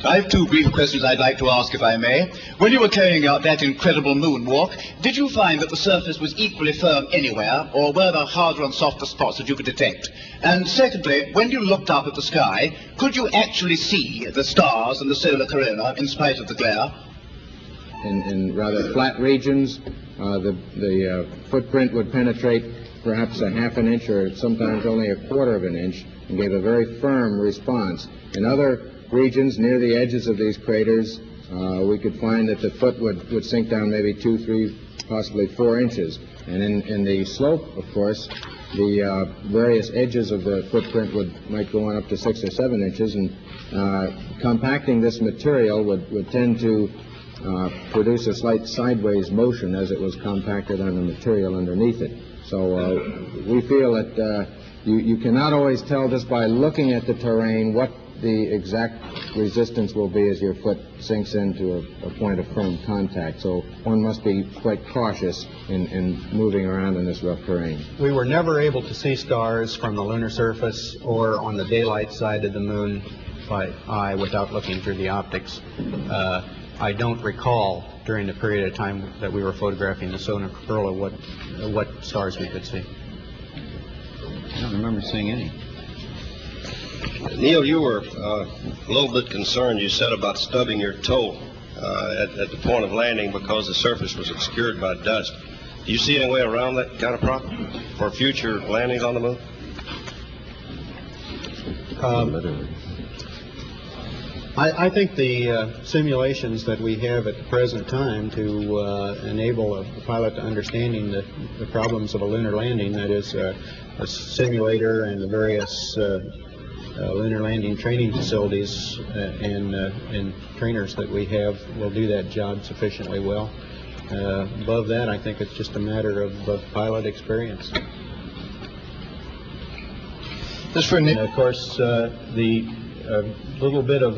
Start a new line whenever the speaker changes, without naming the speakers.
I have two brief questions I'd like to ask, if I may. When you were carrying out that incredible moonwalk, did you find that the surface was equally firm anywhere, or were there harder and softer spots that you could detect? And secondly, when you looked up at the sky, could you actually see the stars and the solar corona in spite of the glare?
In rather flat regions, the footprint would penetrate perhaps a half an inch or sometimes only a quarter of an inch and gave a very firm response. In other regions near the edges of these craters, we could find that the foot would sink down maybe 2, 3, possibly 4 inches. And in the slope, of course, the various edges of the footprint might go on up to 6 or 7 inches, and compacting this material would tend to produce a slight sideways motion as it was compacted on the material underneath it. So we feel that you cannot always tell just by looking at the terrain what the exact resistance will be as your foot sinks into a point of firm contact. So one must be quite cautious in moving around in this rough terrain.
We were never able to see stars from the lunar surface or on the daylight side of the moon by eye without looking through the optics. I don't recall during the period of time that we were photographing the solar corona what stars we could see.
I don't remember seeing any.
Neil, you were a little bit concerned, you said, about stubbing your toe at the point of landing because the surface was obscured by dust. Do you see any way around that kind of problem for future landings on the moon?
I think the simulations that we have at the present time to enable a pilot to understanding the problems of a lunar landing, that is a simulator and the various lunar landing training facilities and trainers that we have will do that job sufficiently well. Above that, I think it's just a matter of pilot experience.
Just for
and of course, the little bit of